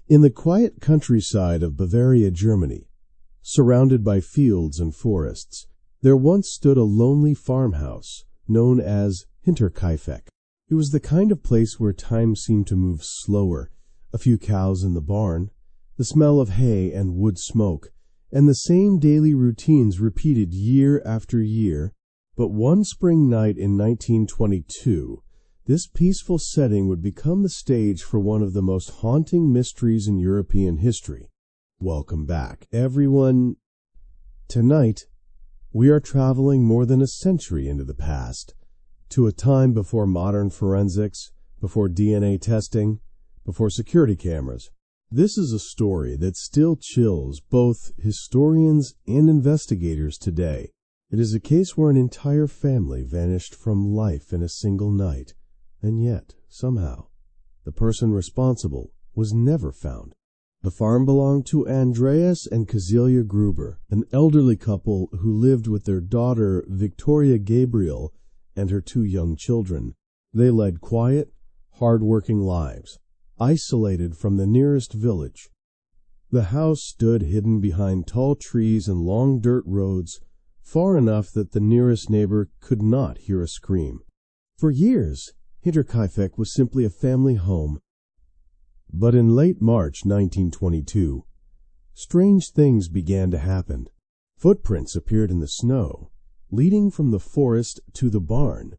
In the quiet countryside of Bavaria, Germany, surrounded by fields and forests, there once stood a lonely farmhouse known as Hinterkaifeck. It was the kind of place where time seemed to move slower, a few cows in the barn, the smell of hay and wood smoke, and the same daily routines repeated year after year. But one spring night in 1922, this peaceful setting would become the stage for one of the most haunting mysteries in European history. Welcome back, everyone. Tonight, we are traveling more than a century into the past, to a time before modern forensics, before DNA testing, before security cameras. This is a story that still chills both historians and investigators today. It is a case where an entire family vanished from life in a single night, and yet, somehow, the person responsible was never found. The farm belonged to Andreas and Cecilia Gruber, an elderly couple who lived with their daughter Victoria Gabriel and her 2 young children. They led quiet, hard-working lives, isolated from the nearest village. The house stood hidden behind tall trees and long dirt roads, far enough that the nearest neighbor could not hear a scream. For years, Hinterkaifeck was simply a family home. But in late March 1922, strange things began to happen. Footprints appeared in the snow, leading from the forest to the barn,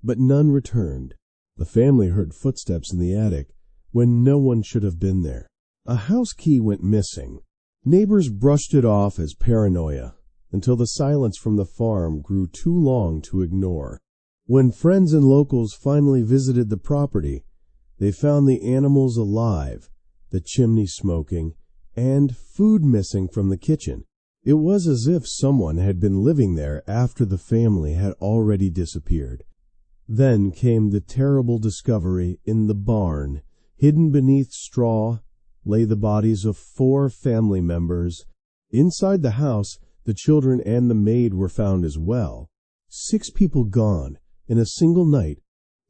but none returned. The family heard footsteps in the attic when no one should have been there. A house key went missing. Neighbors brushed it off as paranoia, until the silence from the farm grew too long to ignore. When friends and locals finally visited the property, they found the animals alive, the chimney smoking, and food missing from the kitchen. It was as if someone had been living there after the family had already disappeared. Then came the terrible discovery in the barn. Hidden beneath straw lay the bodies of 4 family members. Inside the house, the children and the maid were found as well. 6 people gone in a single night.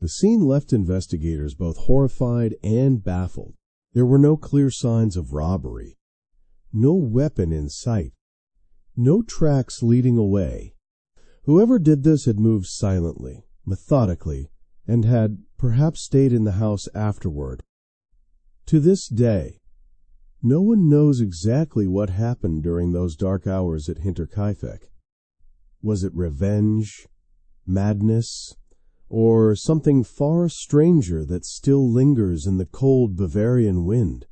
The scene left investigators both horrified and baffled. There were no clear signs of robbery, no weapon in sight, no tracks leading away. Whoever did this had moved silently, methodically, and had perhaps stayed in the house afterward. To this day, no one knows exactly what happened during those dark hours at Hinterkaifeck. Was it revenge, madness, or something far stranger that still lingers in the cold Bavarian wind?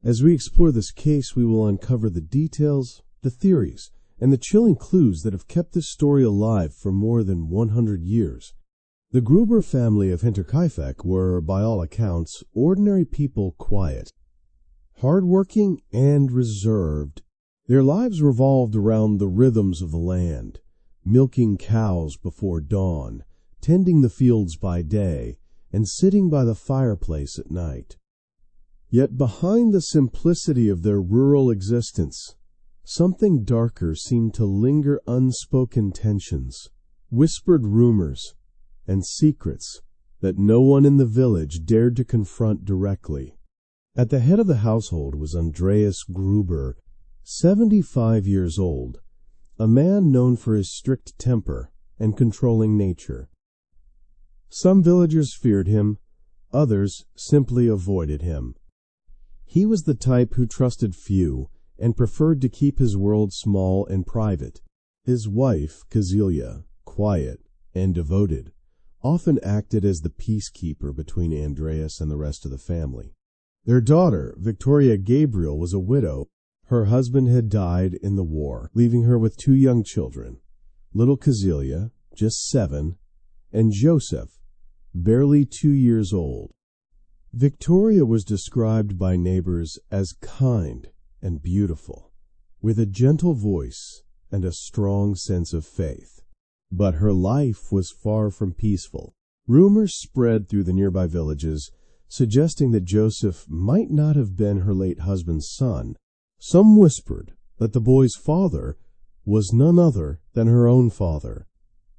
As we explore this case, we will uncover the details, the theories, and the chilling clues that have kept this story alive for more than 100 years. The Gruber family of Hinterkaifeck were, by all accounts, ordinary people, quiet, hard-working, and reserved. Their lives revolved around the rhythms of the land, milking cows before dawn, tending the fields by day, and sitting by the fireplace at night. Yet behind the simplicity of their rural existence, something darker seemed to linger. Unspoken tensions, whispered rumors, and secrets that no one in the village dared to confront directly. At the head of the household was Andreas Gruber, 75 years old, a man known for his strict temper and controlling nature. Some villagers feared him, others simply avoided him. He was the type who trusted few and preferred to keep his world small and private. His wife, Cecilia, quiet and devoted, often acted as the peacekeeper between Andreas and the rest of the family. Their daughter, Victoria Gabriel, was a widow. Her husband had died in the war, leaving her with 2 young children, little Cecilia, just 7, and Joseph, barely 2 years old. Victoria was described by neighbors as kind and beautiful, with a gentle voice and a strong sense of faith. But her life was far from peaceful. Rumors spread through the nearby villages, suggesting that Joseph might not have been her late husband's son. Some whispered that the boy's father was none other than her own father.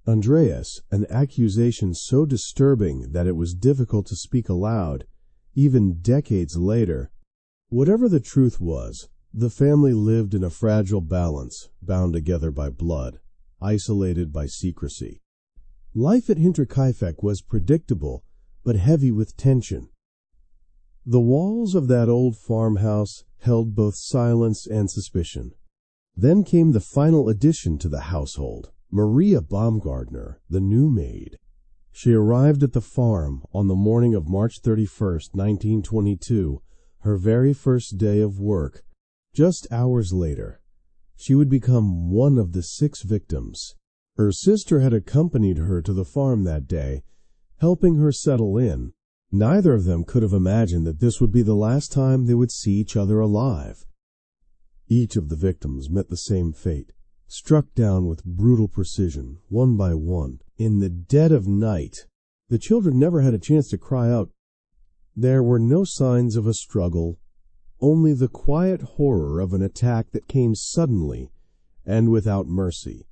Andreas, an accusation so disturbing that it was difficult to speak aloud, even decades later. Whatever the truth was, the family lived in a fragile balance, bound together by blood, isolated by secrecy. Life at Hinterkaifeck was predictable, but heavy with tension. The walls of that old farmhouse held both silence and suspicion. Then came the final addition to the household, Maria Baumgartner, the new maid. She arrived at the farm on the morning of March 31st, 1922, her very first day of work. Just hours later, she would become one of the 6 victims. Her sister had accompanied her to the farm that day, helping her settle in. Neither of them could have imagined that this would be the last time they would see each other alive. Each of the victims met the same fate, struck down with brutal precision, one by one, in the dead of night. The children never had a chance to cry out. There were no signs of a struggle, only the quiet horror of an attack that came suddenly and without mercy.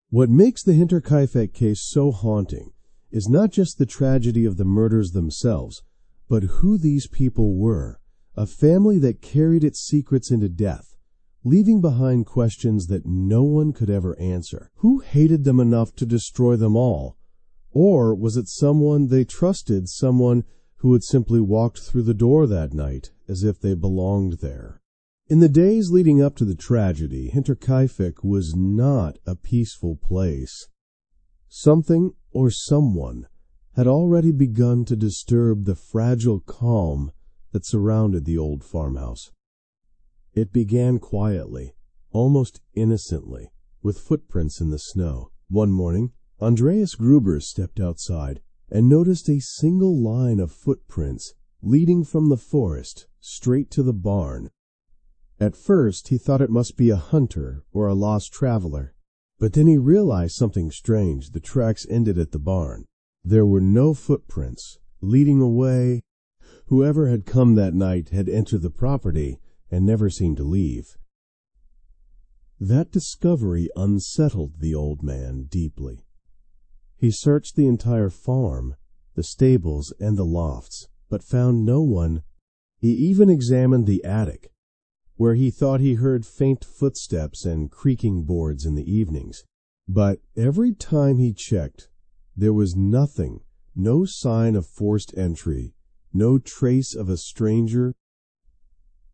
What makes the Hinterkaifeck case so haunting is not just the tragedy of the murders themselves, but who these people were, a family that carried its secrets into death, leaving behind questions that no one could ever answer. Who hated them enough to destroy them all? Or was it someone they trusted, someone who had simply walked through the door that night as if they belonged there? In the days leading up to the tragedy, Hinterkaifeck was not a peaceful place. Something or someone had already begun to disturb the fragile calm that surrounded the old farmhouse. It began quietly, almost innocently, with footprints in the snow. One morning, Andreas Gruber stepped outside and noticed a single line of footprints leading from the forest straight to the barn. At first, he thought it must be a hunter or a lost traveler. But then he realized something strange. The tracks ended at the barn. There were no footprints leading away. Whoever had come that night had entered the property and never seemed to leave. That discovery unsettled the old man deeply. He searched the entire farm, the stables and the lofts, but found no one. He even examined the attic, where he thought he heard faint footsteps and creaking boards in the evenings. But every time he checked, there was nothing, no sign of forced entry, no trace of a stranger.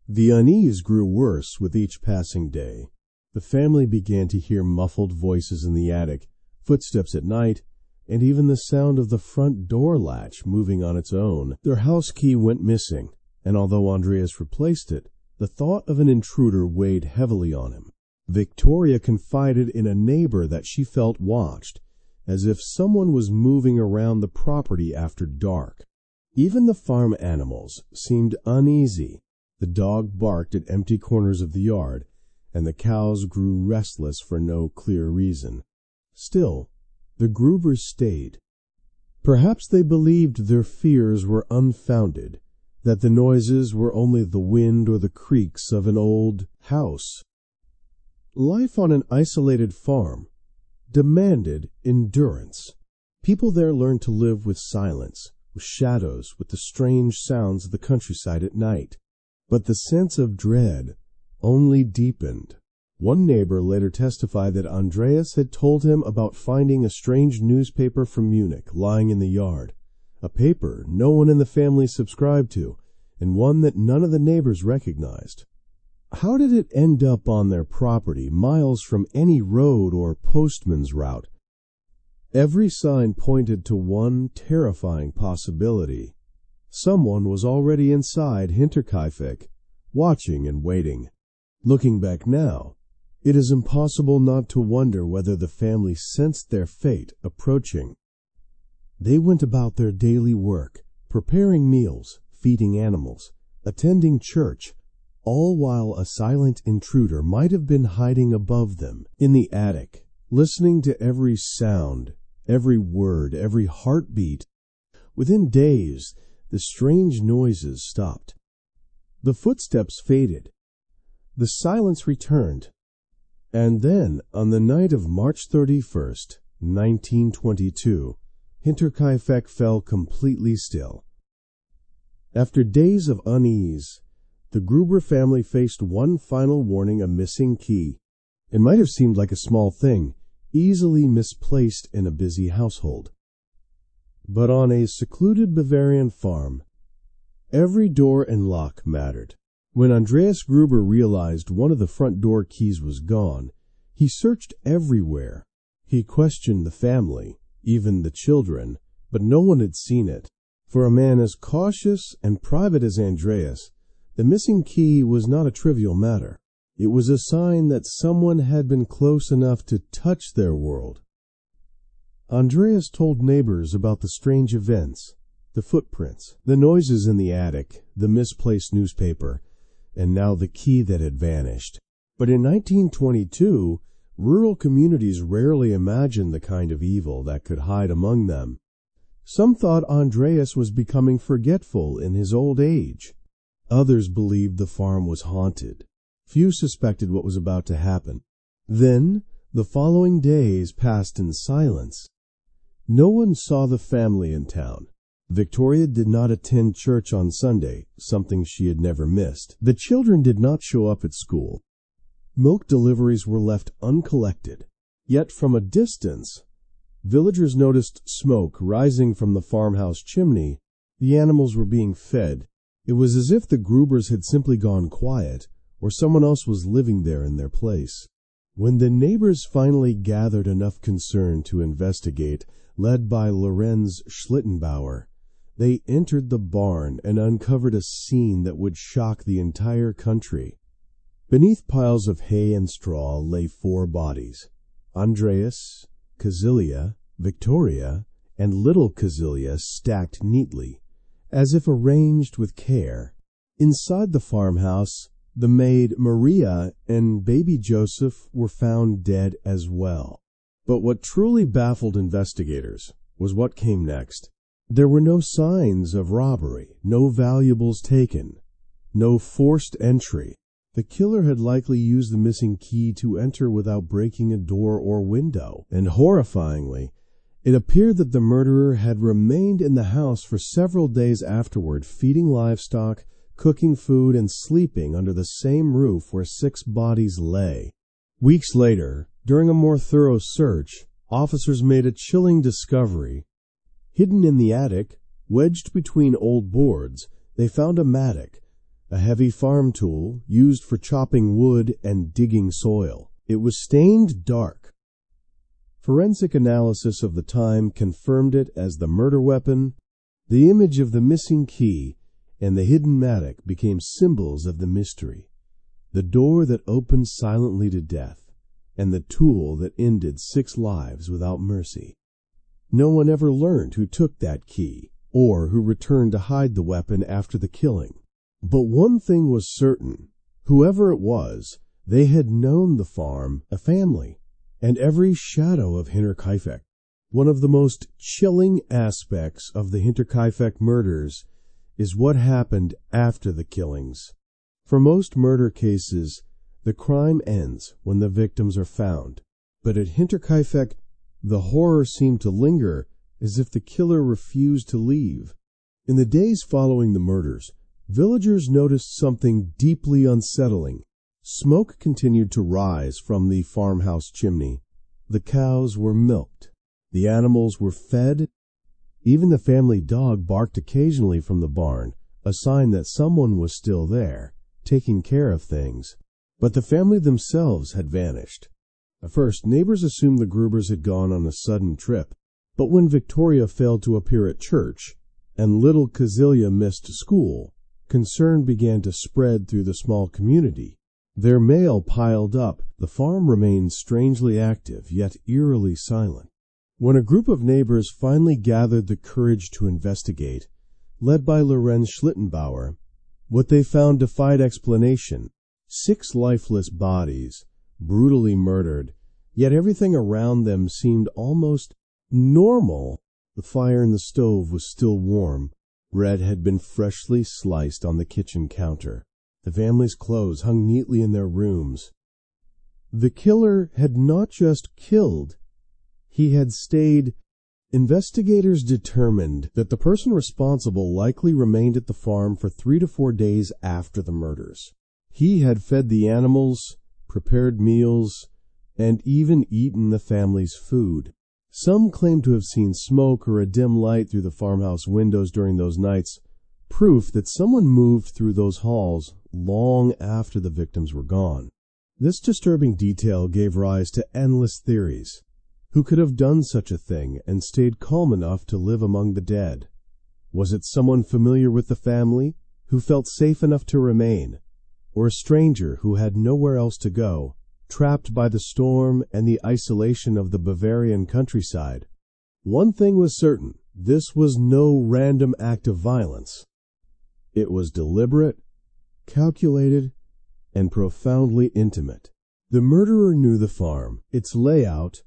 The unease grew worse with each passing day. The family began to hear muffled voices in the attic, footsteps at night, and even the sound of the front door latch moving on its own. Their house key went missing, and although Andreas replaced it, the thought of an intruder weighed heavily on him. Victoria confided in a neighbor that she felt watched, as if someone was moving around the property after dark. Even the farm animals seemed uneasy. The dog barked at empty corners of the yard, and the cows grew restless for no clear reason. Still, the Grubers stayed. Perhaps they believed their fears were unfounded, that the noises were only the wind or the creaks of an old house. Life on an isolated farm demanded endurance. People there learned to live with silence, with shadows, with the strange sounds of the countryside at night. But the sense of dread only deepened. One neighbor later testified that Andreas had told him about finding a strange newspaper from Munich lying in the yard, a paper no one in the family subscribed to, and one that none of the neighbors recognized. How did it end up on their property, miles from any road or postman's route? Every sign pointed to one terrifying possibility. Someone was already inside Hinterkaifeck, watching and waiting. Looking back now, it is impossible not to wonder whether the family sensed their fate approaching. They went about their daily work, preparing meals, feeding animals, attending church, all while a silent intruder might have been hiding above them in the attic, listening to every sound, every word, every heartbeat. Within days, the strange noises stopped. The footsteps faded. The silence returned. And then, on the night of March 31st, 1922, Hinterkaifeck fell completely still. After days of unease, The Gruber family faced one final warning: a missing key. It might have seemed like a small thing, easily misplaced in a busy household. But on a secluded Bavarian farm, every door and lock mattered. When Andreas Gruber realized one of the front door keys was gone, he searched everywhere. He questioned the family, even the children, but no one had seen it. For a man as cautious and private as Andreas, the missing key was not a trivial matter. It was a sign that someone had been close enough to touch their world. Andreas told neighbors about the strange events, the footprints, the noises in the attic, the misplaced newspaper, and now the key that had vanished. But in 1922, rural communities rarely imagined the kind of evil that could hide among them. Some thought Andreas was becoming forgetful in his old age. Others believed the farm was haunted. Few suspected what was about to happen. Then, the following days passed in silence. No one saw the family in town. Victoria did not attend church on Sunday, something she had never missed. The children did not show up at school. Milk deliveries were left uncollected. Yet from a distance, villagers noticed smoke rising from the farmhouse chimney. The animals were being fed. It was as if the Grubers had simply gone quiet, or someone else was living there in their place. When the neighbors finally gathered enough concern to investigate, led by Lorenz Schlittenbauer, they entered the barn and uncovered a scene that would shock the entire country. Beneath piles of hay and straw lay 4 bodies: Andreas, Kazilia, Victoria, and little Kazilia, stacked neatly, as if arranged with care. Inside the farmhouse, the maid Maria and baby Joseph were found dead as well. But what truly baffled investigators was what came next. There were no signs of robbery, no valuables taken, no forced entry. The killer had likely used the missing key to enter without breaking a door or window, and horrifyingly, it appeared that the murderer had remained in the house for several days afterward, feeding livestock, cooking food, and sleeping under the same roof where 6 bodies lay. Weeks later, during a more thorough search, officers made a chilling discovery. Hidden in the attic, wedged between old boards, they found a mattock, a heavy farm tool used for chopping wood and digging soil. It was stained dark. Forensic analysis of the time confirmed it as the murder weapon. The image of the missing key and the hidden mattock became symbols of the mystery. The door that opened silently to death, and the tool that ended 6 lives without mercy. No one ever learned who took that key, or who returned to hide the weapon after the killing. But one thing was certain: whoever it was, they had known the farm, a family, and every shadow of Hinterkaifeck. One of the most chilling aspects of the Hinterkaifeck murders is what happened after the killings. For most murder cases, the crime ends when the victims are found. But at Hinterkaifeck, the horror seemed to linger, as if the killer refused to leave. In the days following the murders, villagers noticed something deeply unsettling. Smoke continued to rise from the farmhouse chimney. The cows were milked. The animals were fed. Even the family dog barked occasionally from the barn, a sign that someone was still there, taking care of things. But the family themselves had vanished. At first, neighbors assumed the Grubers had gone on a sudden trip. But when Victoria failed to appear at church, and little Kazilia missed school, concern began to spread through the small community. Their mail piled up. The farm remained strangely active, yet eerily silent. When a group of neighbors finally gathered the courage to investigate, led by Lorenz Schlittenbauer, what they found defied explanation. 6 lifeless bodies, brutally murdered, yet everything around them seemed almost normal. The fire in the stove was still warm. Bread had been freshly sliced on the kitchen counter. The family's clothes hung neatly in their rooms. The killer had not just killed, he had stayed Investigators determined that the person responsible likely remained at the farm for 3 to 4 days after the murders. He had fed the animals, prepared meals, and even eaten the family's food. Some claim to have seen smoke or a dim light through the farmhouse windows during those nights, proof that someone moved through those halls long after the victims were gone. This disturbing detail gave rise to endless theories. Who could have done such a thing and stayed calm enough to live among the dead? Was it someone familiar with the family who felt safe enough to remain, or a stranger who had nowhere else to go, trapped by the storm and the isolation of the Bavarian countryside? One thing was certain: this was no random act of violence. It was deliberate, calculated, and profoundly intimate. The murderer knew the farm, its layout,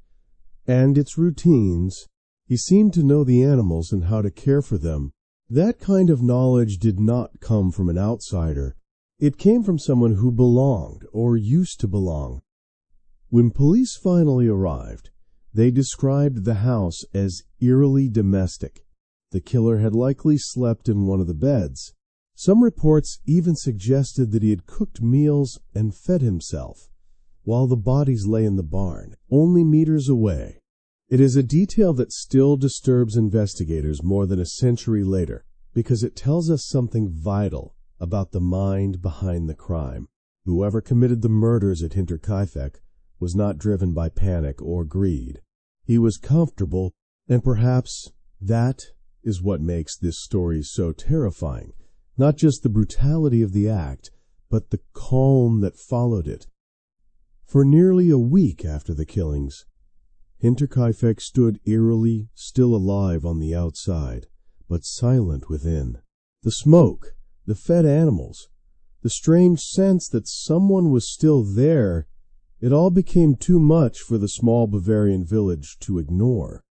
and its routines. He seemed to know the animals and how to care for them. That kind of knowledge did not come from an outsider. It came from someone who belonged, or used to belong. When police finally arrived, they described the house as eerily domestic. The killer had likely slept in one of the beds. Some reports even suggested that he had cooked meals and fed himself, while the bodies lay in the barn, only meters away. It is a detail that still disturbs investigators more than a century later, because it tells us something vital about the mind behind the crime. Whoever committed the murders at Hinterkaifeck was not driven by panic or greed. He was comfortable, and perhaps that is what makes this story so terrifying. Not just the brutality of the act, but the calm that followed it. For nearly a week after the killings, Hinterkaifeck stood eerily still alive on the outside, but silent within. The smoke, the fed animals, the strange sense that someone was still there, it all became too much for the small Bavarian village to ignore.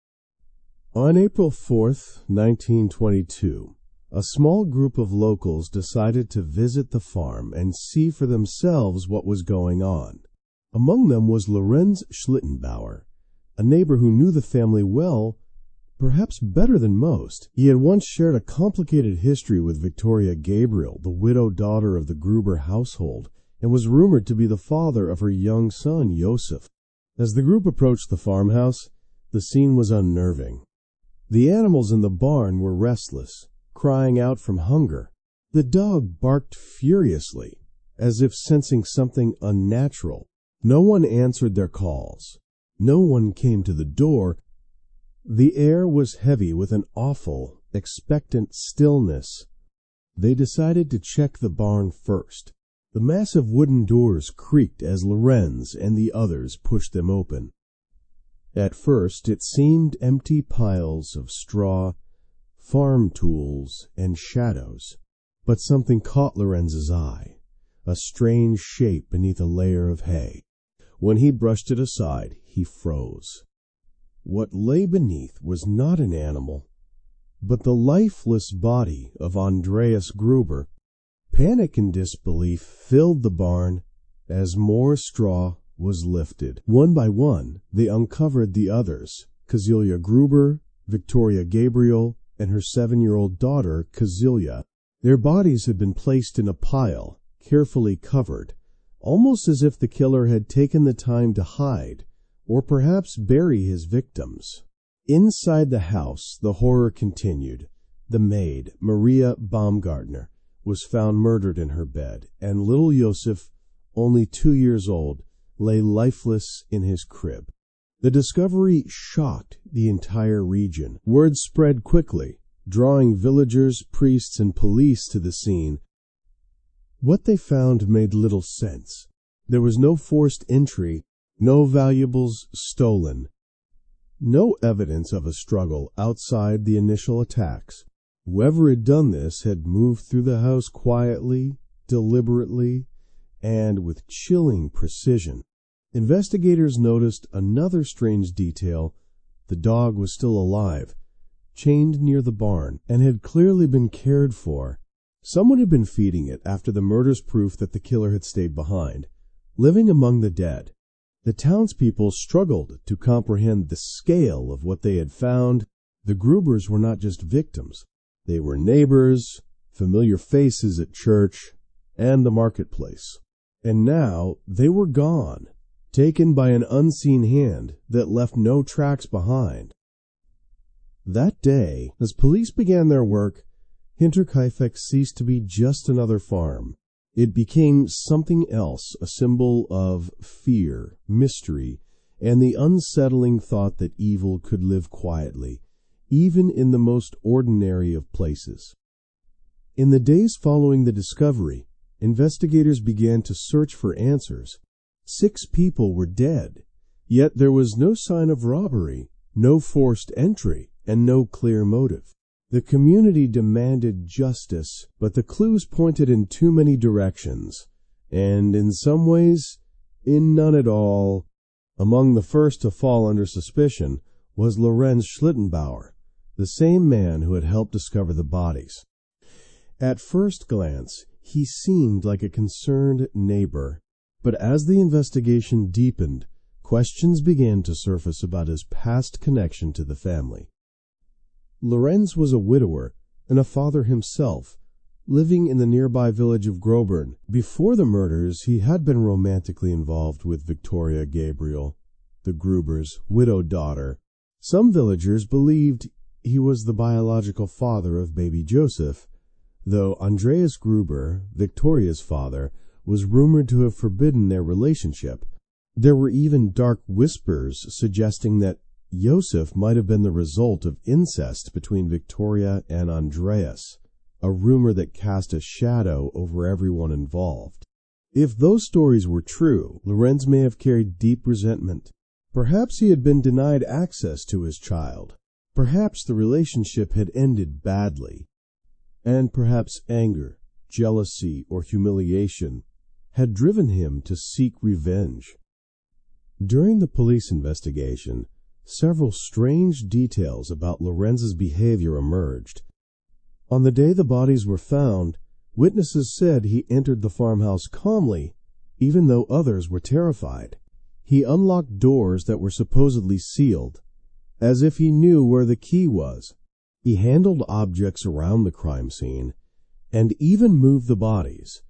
On April 4th, 1922, a small group of locals decided to visit the farm and see for themselves what was going on. Among them was Lorenz Schlittenbauer, a neighbor who knew the family well, perhaps better than most. He had once shared a complicated history with Victoria Gabriel, the widowed daughter of the Gruber household, and was rumored to be the father of her young son, Josef. As the group approached the farmhouse, the scene was unnerving. The animals in the barn were restless, crying out from hunger. The dog barked furiously, as if sensing something unnatural. No one answered their calls. No one came to the door. The air was heavy with an awful, expectant stillness. They decided to check the barn first. The massive wooden doors creaked as Lorenz and the others pushed them open. At first it seemed empty piles of straw, farm tools, and shadows. But something caught Lorenz's eye, a strange shape beneath a layer of hay. When he brushed it aside, he froze. What lay beneath was not an animal, but the lifeless body of Andreas Gruber. Panic and disbelief filled the barn as more straw was lifted. One by one, they uncovered the others: Kazilia Gruber, Victoria Gabriel, and her 7-year-old daughter, Kazilia. Their bodies had been placed in a pile, carefully covered, almost as if the killer had taken the time to hide, or perhaps bury his victims. Inside the house, the horror continued. The maid, Maria Baumgartner, was found murdered in her bed, and little Josef, only 2 years old, lay lifeless in his crib. The discovery shocked the entire region. Word spread quickly, drawing villagers, priests, and police to the scene. What they found made little sense. There was no forced entry, no valuables stolen, no evidence of a struggle outside the initial attacks. Whoever had done this had moved through the house quietly, deliberately, and with chilling precision. Investigators noticed another strange detail. The dog was still alive, chained near the barn, and had clearly been cared for. Someone had been feeding it after the murder's proof that the killer had stayed behind, living among the dead. The townspeople struggled to comprehend the scale of what they had found. The Grubers were not just victims. They were neighbors, familiar faces at church and the marketplace. And now they were gone, taken by an unseen hand that left no tracks behind. That day, as police began their work, Hinterkaifeck ceased to be just another farm. It became something else, a symbol of fear, mystery, and the unsettling thought that evil could live quietly, even in the most ordinary of places. In the days following the discovery, investigators began to search for answers. 6 people were dead, yet there was no sign of robbery, no forced entry, and no clear motive. The community demanded justice, but the clues pointed in too many directions, and in some ways, in none at all. Among the first to fall under suspicion was Lorenz Schlittenbauer, the same man who had helped discover the bodies. At first glance, he seemed like a concerned neighbor, but as the investigation deepened, questions began to surface about his past connection to the family. Lorenz was a widower and a father himself, living in the nearby village of Grobern. Before the murders, he had been romantically involved with Victoria Gabriel, the Grubers' widowed daughter. Some villagers believed he was the biological father of baby Joseph, though Andreas Gruber, Victoria's father, was rumored to have forbidden their relationship. There were even dark whispers suggesting that Joseph might have been the result of incest between Victoria and Andreas, a rumor that cast a shadow over everyone involved. If those stories were true, Lorenz may have carried deep resentment. Perhaps he had been denied access to his child. Perhaps the relationship had ended badly. And perhaps anger, jealousy, or humiliation had driven him to seek revenge. During the police investigation, several strange details about Lorenz's behavior emerged. On the day the bodies were found, witnesses said he entered the farmhouse calmly, even though others were terrified. He unlocked doors that were supposedly sealed, as if he knew where the key was. He handled objects around the crime scene, and even moved the bodies,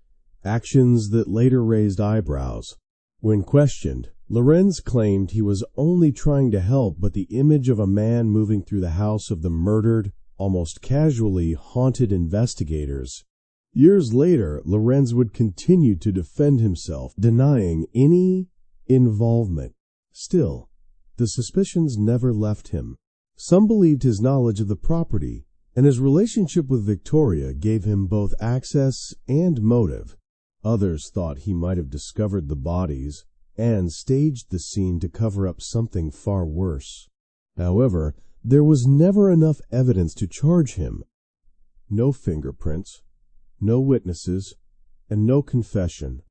actions that later raised eyebrows. When questioned, Lorenz claimed he was only trying to help, but the image of a man moving through the house of the murdered almost casually haunted investigators. Years later, Lorenz would continue to defend himself, denying any involvement. Still, the suspicions never left him. Some believed his knowledge of the property and his relationship with Victoria gave him both access and motive. Others thought he might have discovered the bodies and staged the scene to cover up something far worse. However, there was never enough evidence to charge him. No fingerprints, no witnesses, and no confession.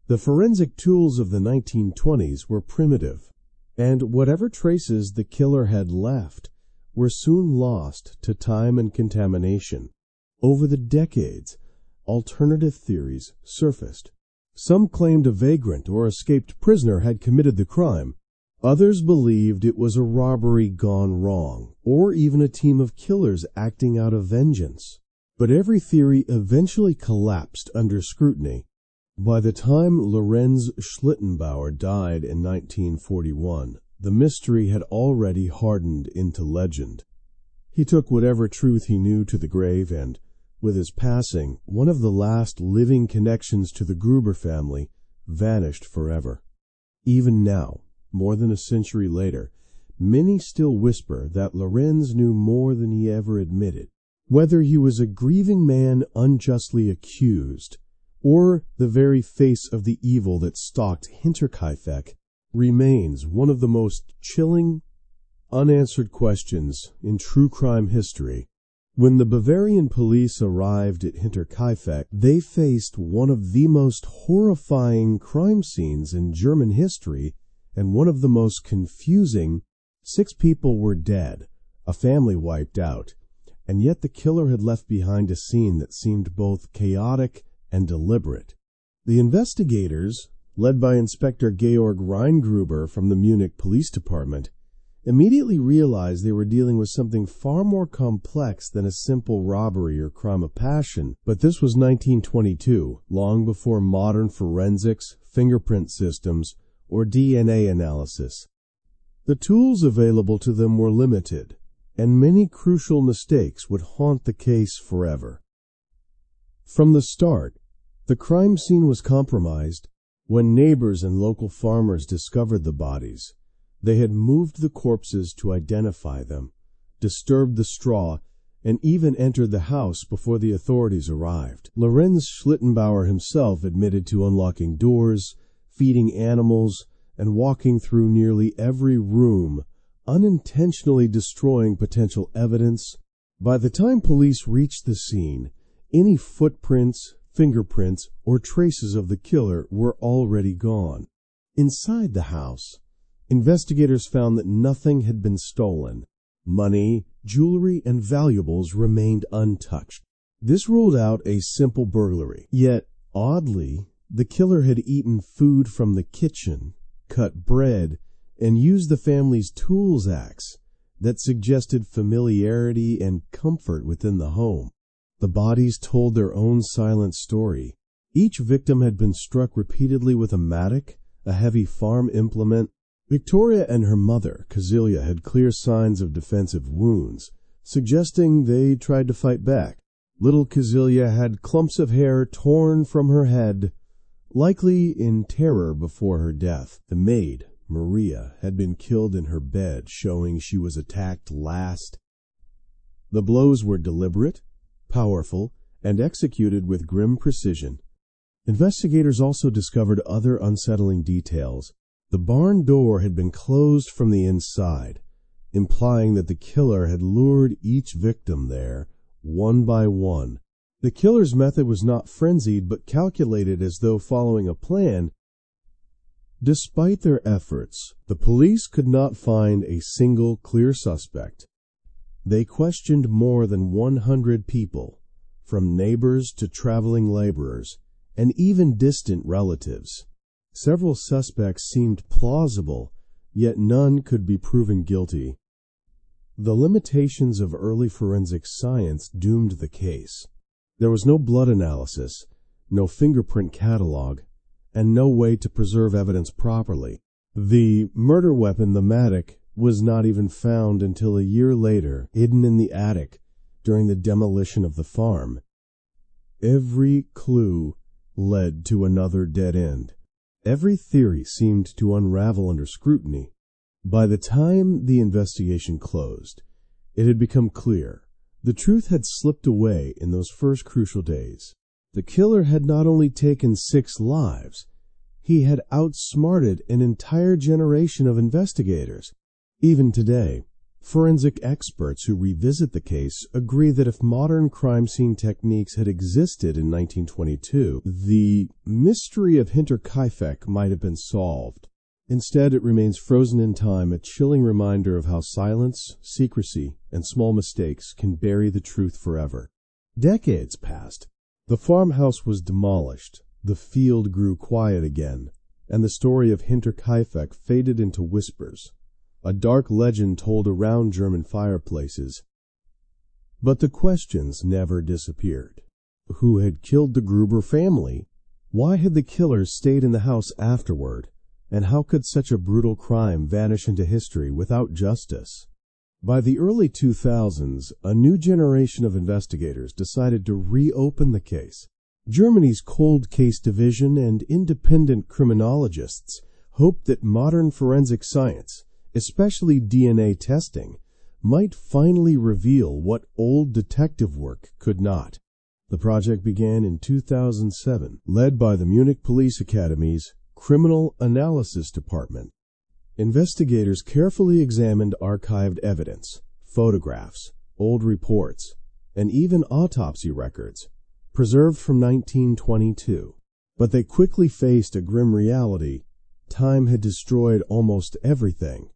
The forensic tools of the 1920s were primitive, and whatever traces the killer had left were soon lost to time and contamination. Over the decades, alternative theories surfaced. Some claimed a vagrant or escaped prisoner had committed the crime. Others believed it was a robbery gone wrong, or even a team of killers acting out of vengeance. But every theory eventually collapsed under scrutiny. By the time Lorenz Schlittenbauer died in 1941, the mystery had already hardened into legend. He took whatever truth he knew to the grave, and with his passing, one of the last living connections to the Gruber family vanished forever. Even now, more than a century later, many still whisper that Lorenz knew more than he ever admitted. Whether he was a grieving man unjustly accused, or the very face of the evil that stalked Hinterkaifeck, remains one of the most chilling, unanswered questions in true crime history. When the Bavarian police arrived at Hinterkaifeck, they faced one of the most horrifying crime scenes in German history and one of the most confusing. 6 people were dead, a family wiped out, and yet the killer had left behind a scene that seemed both chaotic and deliberate. The investigators, led by Inspector Georg Reingruber from the Munich Police Department, immediately realized they were dealing with something far more complex than a simple robbery or crime of passion. But this was 1922, long before modern forensics, fingerprint systems, or DNA analysis. The tools available to them were limited, and many crucial mistakes would haunt the case forever. From the start, the crime scene was compromised. When neighbors and local farmers discovered the bodies, they had moved the corpses to identify them, disturbed the straw, and even entered the house before the authorities arrived. Lorenz Schlittenbauer himself admitted to unlocking doors, feeding animals, and walking through nearly every room, unintentionally destroying potential evidence. By the time police reached the scene, any footprints, fingerprints, or traces of the killer were already gone. Inside the house, investigators found that nothing had been stolen. Money, jewelry, and valuables remained untouched. This ruled out a simple burglary. Yet, oddly, the killer had eaten food from the kitchen, cut bread, and used the family's tools axe that suggested familiarity and comfort within the home. The bodies told their own silent story. Each victim had been struck repeatedly with a mattock, a heavy farm implement. Victoria and her mother, Kazilia, had clear signs of defensive wounds, suggesting they tried to fight back. Little Kazilia had clumps of hair torn from her head, likely in terror before her death. The maid, Maria, had been killed in her bed, showing she was attacked last. The blows were deliberate, powerful, and executed with grim precision. Investigators also discovered other unsettling details. The barn door had been closed from the inside, implying that the killer had lured each victim there, one by one. The killer's method was not frenzied, but calculated, as though following a plan. Despite their efforts, the police could not find a single clear suspect. They questioned more than 100 people, from neighbors to traveling laborers, and even distant relatives. Several suspects seemed plausible, yet none could be proven guilty. The limitations of early forensic science doomed the case. There was no blood analysis, no fingerprint catalog, and no way to preserve evidence properly. The murder weapon, the mattock, was not even found until a year later, hidden in the attic during the demolition of the farm. Every clue led to another dead end. Every theory seemed to unravel under scrutiny. By the time the investigation closed, it had become clear the truth had slipped away in those first crucial days. The killer had not only taken 6 lives, he had outsmarted an entire generation of investigators. Even today, forensic experts who revisit the case agree that if modern crime scene techniques had existed in 1922, the mystery of Hinterkaifeck might have been solved. Instead, it remains frozen in time, a chilling reminder of how silence, secrecy, and small mistakes can bury the truth forever. Decades passed. The farmhouse was demolished, the field grew quiet again, and the story of Hinterkaifeck faded into whispers, a dark legend told around German fireplaces. But the questions never disappeared. Who had killed the Gruber family? Why had the killers stayed in the house afterward? And how could such a brutal crime vanish into history without justice? By the early 2000s, a new generation of investigators decided to reopen the case. Germany's Cold Case Division and independent criminologists hoped that modern forensic science, especially DNA testing, might finally reveal what old detective work could not. The project began in 2007, led by the Munich Police Academy's Criminal Analysis Department. Investigators carefully examined archived evidence, photographs, old reports, and even autopsy records, preserved from 1922. But they quickly faced a grim reality. Time had destroyed almost everything.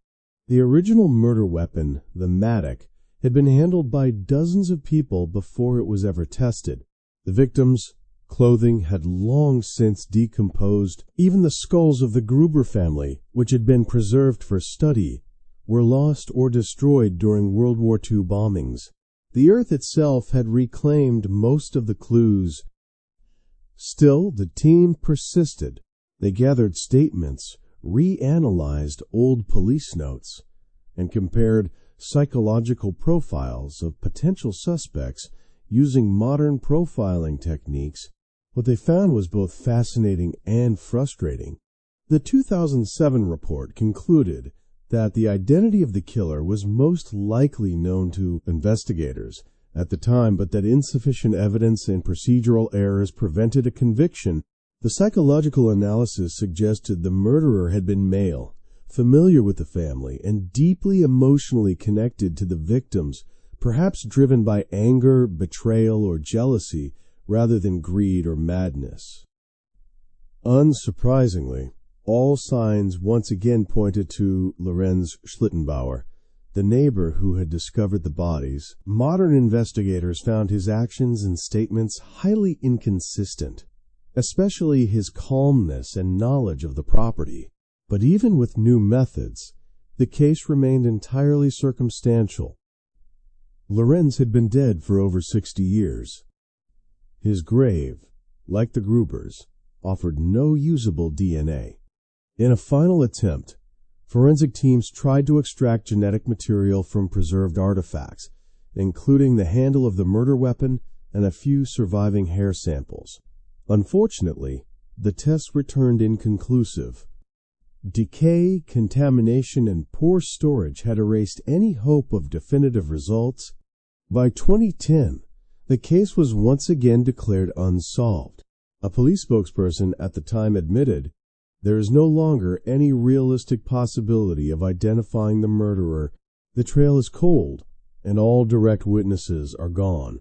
The original murder weapon, the mattock, had been handled by dozens of people before it was ever tested. The victims' clothing had long since decomposed. Even the skulls of the Gruber family, which had been preserved for study, were lost or destroyed during World War II bombings. The Earth itself had reclaimed most of the clues. Still, the team persisted. They gathered statements, reanalyzed old police notes, and compared psychological profiles of potential suspects using modern profiling techniques. What they found was both fascinating and frustrating. The 2007 report concluded that the identity of the killer was most likely known to investigators at the time, but that insufficient evidence and procedural errors prevented a conviction. The psychological analysis suggested the murderer had been male, familiar with the family, and deeply emotionally connected to the victims, perhaps driven by anger, betrayal, or jealousy rather than greed or madness. Unsurprisingly, all signs once again pointed to Lorenz Schlittenbauer, the neighbor who had discovered the bodies. Modern investigators found his actions and statements highly inconsistent, especially his calmness and knowledge of the property. But even with new methods, the case remained entirely circumstantial. Lorenz had been dead for over 60 years. His grave, like the Grubers, offered no usable DNA. In a final attempt, forensic teams tried to extract genetic material from preserved artifacts, including the handle of the murder weapon and a few surviving hair samples. Unfortunately, the tests returned inconclusive. Decay, contamination, and poor storage had erased any hope of definitive results. By 2010, the case was once again declared unsolved. A police spokesperson at the time admitted, "There is no longer any realistic possibility of identifying the murderer. The trail is cold, and all direct witnesses are gone."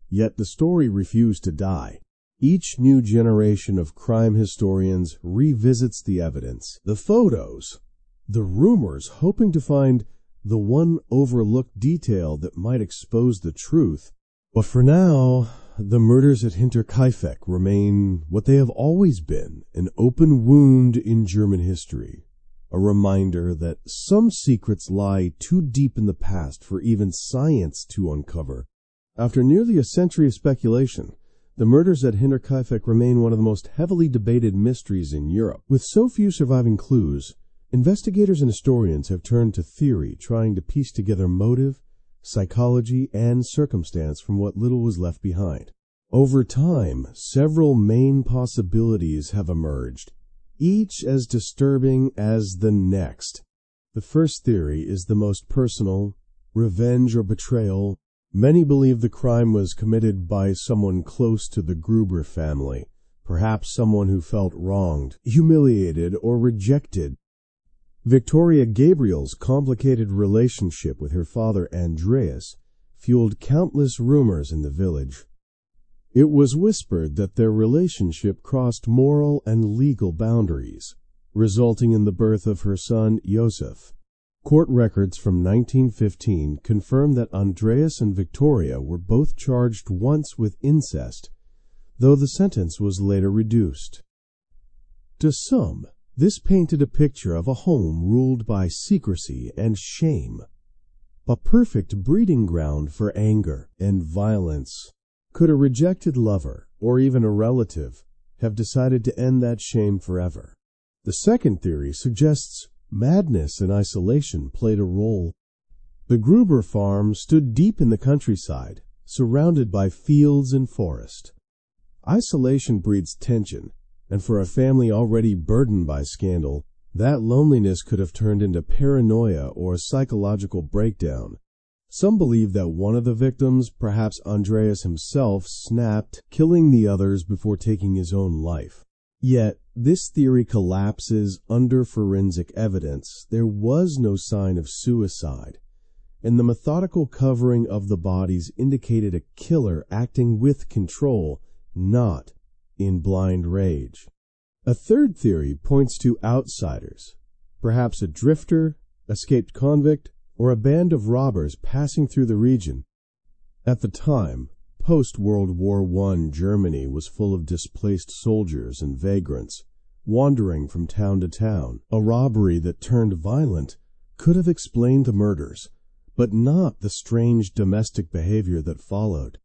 Yet the story refused to die. Each new generation of crime historians revisits the evidence, the photos, the rumors, hoping to find the one overlooked detail that might expose the truth. But for now, the murders at Hinterkaifeck remain what they have always been, an open wound in German history, a reminder that some secrets lie too deep in the past for even science to uncover. After nearly a century of speculation, the murders at Hinterkaifeck remain one of the most heavily debated mysteries in Europe. With so few surviving clues, investigators and historians have turned to theory, trying to piece together motive, psychology, and circumstance from what little was left behind. Over time, several main possibilities have emerged, each as disturbing as the next. The first theory is the most personal: revenge or betrayal. Many believe the crime was committed by someone close to the Gruber family, perhaps someone who felt wronged, humiliated, or rejected. Victoria Gabriel's complicated relationship with her father Andreas fueled countless rumors in the village. It was whispered that their relationship crossed moral and legal boundaries, resulting in the birth of her son Josef. Court records from 1915 confirm that Andreas and Victoria were both charged once with incest, though the sentence was later reduced. To some, this painted a picture of a home ruled by secrecy and shame, a perfect breeding ground for anger and violence. Could a rejected lover, or even a relative, have decided to end that shame forever? The second theory suggests madness and isolation played a role. The Gruber farm stood deep in the countryside, surrounded by fields and forest. Isolation breeds tension, and for a family already burdened by scandal, that loneliness could have turned into paranoia or psychological breakdown. Some believe that one of the victims, perhaps Andreas himself, snapped, killing the others before taking his own life. Yet, this theory collapses under forensic evidence. There was no sign of suicide, and the methodical covering of the bodies indicated a killer acting with control, not in blind rage. A third theory points to outsiders, perhaps a drifter, escaped convict, or a band of robbers passing through the region. At the time, post-World War I Germany was full of displaced soldiers and vagrants, wandering from town to town. A robbery that turned violent could have explained the murders, but not the strange domestic behavior that followed.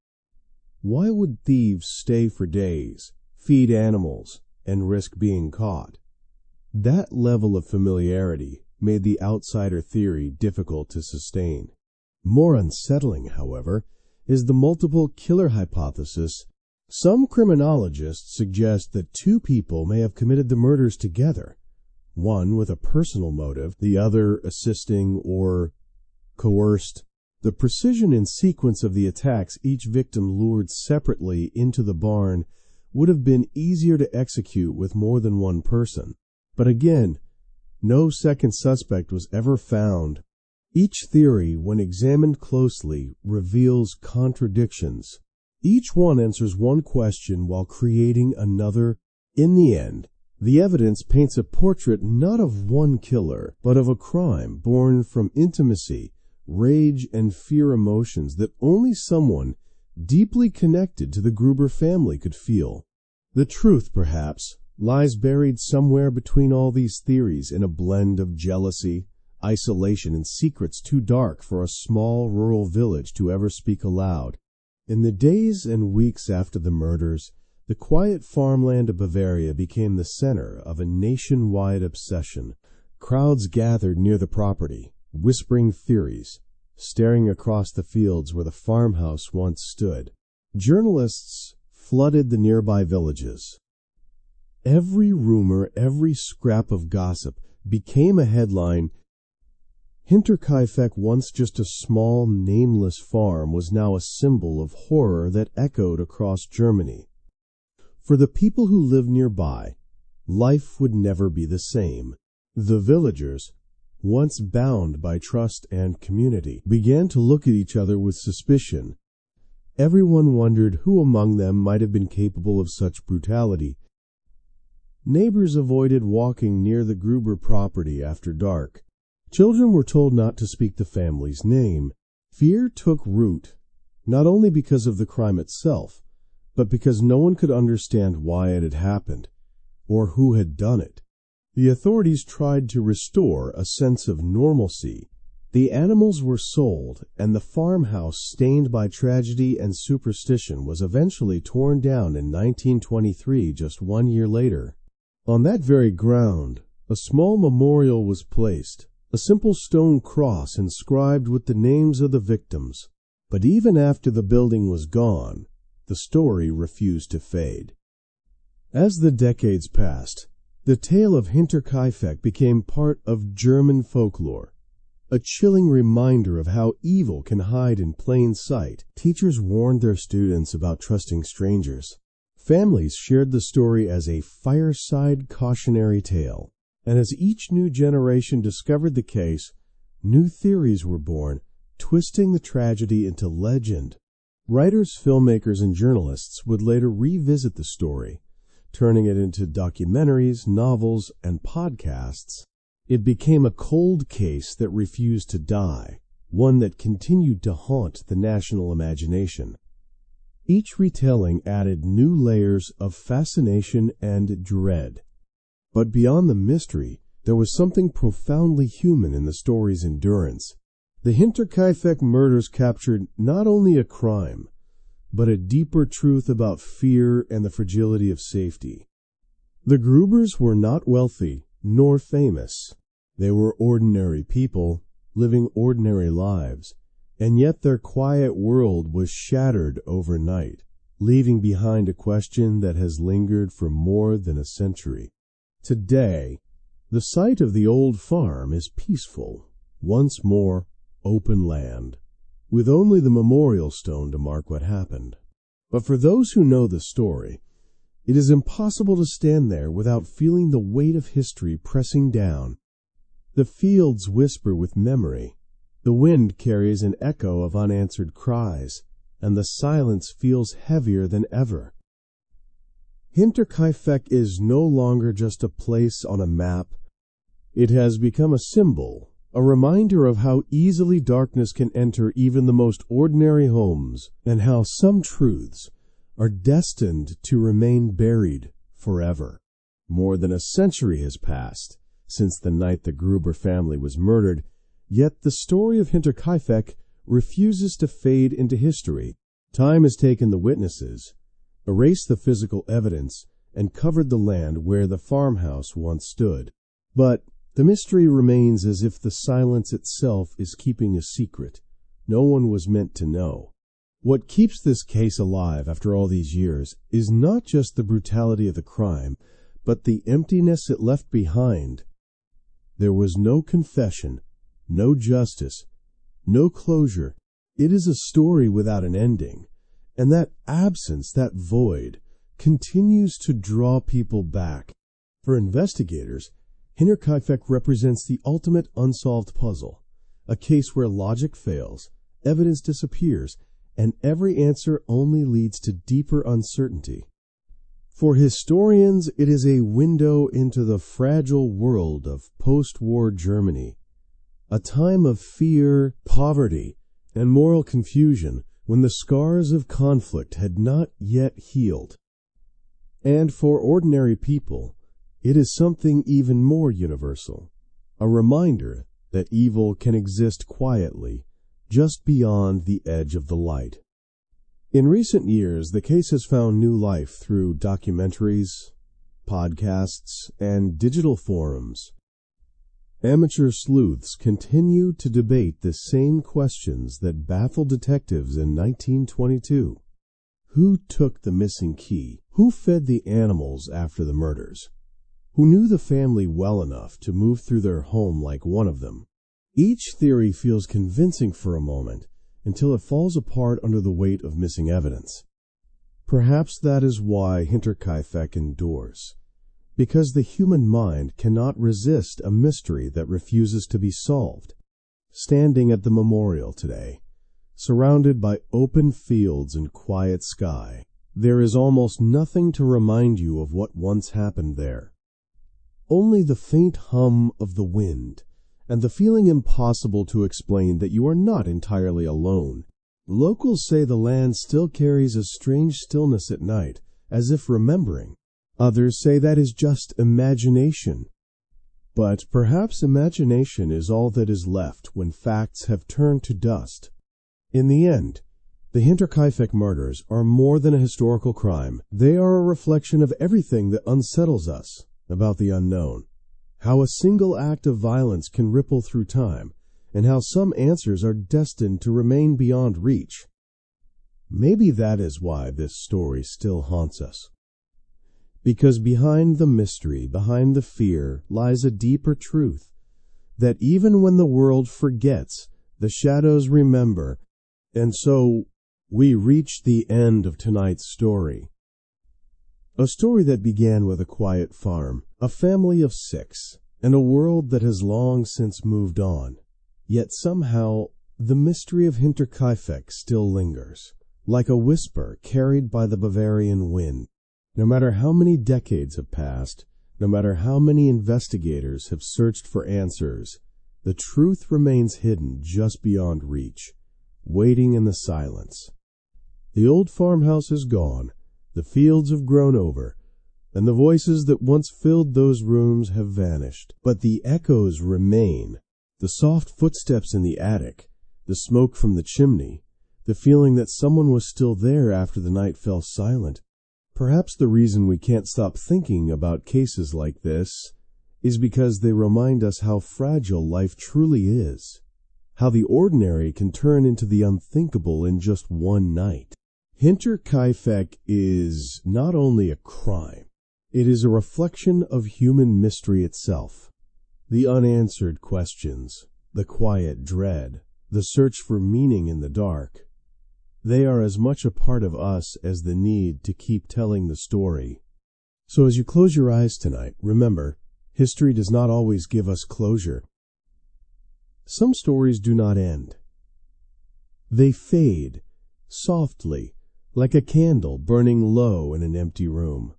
Why would thieves stay for days, feed animals, and risk being caught? That level of familiarity made the outsider theory difficult to sustain. More unsettling, however, is the multiple killer hypothesis. Some criminologists suggest that two people may have committed the murders together, one with a personal motive, the other assisting or coerced. The precision and sequence of the attacks each victim lured separately into the barn would have been easier to execute with more than one person. But again, no second suspect was ever found. Each theory, when examined closely, reveals contradictions. Each one answers one question while creating another. In the end, the evidence paints a portrait not of one killer, but of a crime born from intimacy, rage, and fear emotions that only someone deeply connected to the Gruber family could feel. The truth, perhaps, lies buried somewhere between all these theories in a blend of jealousy, isolation, and secrets too dark for a small rural village to ever speak aloud. In the days and weeks after the murders, the quiet farmland of Bavaria became the center of a nationwide obsession. Crowds gathered near the property, whispering theories, staring across the fields where the farmhouse once stood. Journalists flooded the nearby villages. Every rumor, every scrap of gossip became a headline. Hinterkaifeck, once just a small, nameless farm, was now a symbol of horror that echoed across Germany. For the people who lived nearby, life would never be the same. The villagers, once bound by trust and community, began to look at each other with suspicion. Everyone wondered who among them might have been capable of such brutality. Neighbors avoided walking near the Gruber property after dark. Children were told not to speak the family's name. Fear took root, not only because of the crime itself, but because no one could understand why it had happened, or who had done it. The authorities tried to restore a sense of normalcy. The animals were sold, and the farmhouse, stained by tragedy and superstition, was eventually torn down in 1923, just 1 year later. On that very ground, a small memorial was placed, a simple stone cross inscribed with the names of the victims. But even after the building was gone, the story refused to fade. As the decades passed, the tale of Hinterkaifeck became part of German folklore, a chilling reminder of how evil can hide in plain sight. Teachers warned their students about trusting strangers. Families shared the story as a fireside cautionary tale. And as each new generation discovered the case, new theories were born, twisting the tragedy into legend. Writers, filmmakers, and journalists would later revisit the story, turning it into documentaries, novels, and podcasts. It became a cold case that refused to die, one that continued to haunt the national imagination. Each retelling added new layers of fascination and dread. But beyond the mystery, there was something profoundly human in the story's endurance. The Hinterkaifeck murders captured not only a crime, but a deeper truth about fear and the fragility of safety. The Grubers were not wealthy nor famous. They were ordinary people, living ordinary lives, and yet their quiet world was shattered overnight, leaving behind a question that has lingered for more than a century. Today, the site of the old farm is peaceful, once more open land, with only the memorial stone to mark what happened. But for those who know the story, it is impossible to stand there without feeling the weight of history pressing down. The fields whisper with memory, the wind carries an echo of unanswered cries, and the silence feels heavier than ever. Hinterkaifeck is no longer just a place on a map. It has become a symbol, a reminder of how easily darkness can enter even the most ordinary homes, and how some truths are destined to remain buried forever. More than a century has passed since the night the Gruber family was murdered, Yet the story of Hinterkaifeck refuses to fade into history. Time has taken the witnesses, erased the physical evidence, and covered the land where the farmhouse once stood. But the mystery remains as if the silence itself is keeping a secret no one was meant to know. What keeps this case alive after all these years is not just the brutality of the crime, but the emptiness it left behind. There was no confession, no justice, no closure. It is a story without an ending, and that absence, that void, continues to draw people back. For investigators, Hinterkaifeck represents the ultimate unsolved puzzle, a case where logic fails, evidence disappears, and every answer only leads to deeper uncertainty. For historians, it is a window into the fragile world of post-war Germany, a time of fear, poverty, and moral confusion when the scars of conflict had not yet healed. And for ordinary people, it is something even more universal, a reminder that evil can exist quietly, just beyond the edge of the light. In recent years, the case has found new life through documentaries, podcasts, and digital forums. Amateur sleuths continue to debate the same questions that baffled detectives in 1922. Who took the missing key? Who fed the animals after the murders? Who knew the family well enough to move through their home like one of them? Each theory feels convincing for a moment, until it falls apart under the weight of missing evidence. Perhaps that is why Hinterkaifeck endures, because the human mind cannot resist a mystery that refuses to be solved. Standing at the memorial today, surrounded by open fields and quiet sky, there is almost nothing to remind you of what once happened there. Only the faint hum of the wind, and the feeling impossible to explain that you are not entirely alone. Locals say the land still carries a strange stillness at night, as if remembering. Others say that is just imagination. But perhaps imagination is all that is left when facts have turned to dust. In the end, the Hinterkaifeck murders are more than a historical crime. They are a reflection of everything that unsettles us about the unknown. How a single act of violence can ripple through time, and how some answers are destined to remain beyond reach. Maybe that is why this story still haunts us. Because behind the mystery, behind the fear, lies a deeper truth, that even when the world forgets, the shadows remember. And so, we reach the end of tonight's story. A story that began with a quiet farm, a family of 6, and a world that has long since moved on. Yet somehow, the mystery of Hinterkaifeck still lingers, like a whisper carried by the Bavarian wind. No matter how many decades have passed, no matter how many investigators have searched for answers, the truth remains hidden just beyond reach, waiting in the silence. The old farmhouse is gone, the fields have grown over, and the voices that once filled those rooms have vanished. But the echoes remain. The soft footsteps in the attic, the smoke from the chimney, the feeling that someone was still there after the night fell silent. Perhaps the reason we can't stop thinking about cases like this is because they remind us how fragile life truly is, how the ordinary can turn into the unthinkable in just one night. Hinterkaifeck is not only a crime, it is a reflection of human mystery itself. The unanswered questions, the quiet dread, the search for meaning in the dark. They are as much a part of us as the need to keep telling the story. So as you close your eyes tonight, remember, history does not always give us closure. Some stories do not end. They fade, softly, like a candle burning low in an empty room.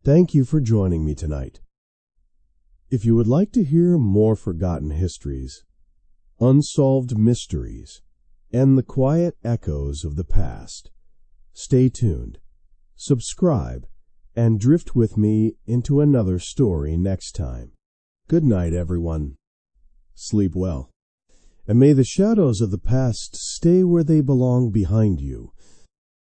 Thank you for joining me tonight. If you would like to hear more forgotten histories, unsolved mysteries, and the quiet echoes of the past, stay tuned, subscribe, and drift with me into another story next time. Good night, everyone. Sleep well. and may the shadows of the past stay where they belong behind you.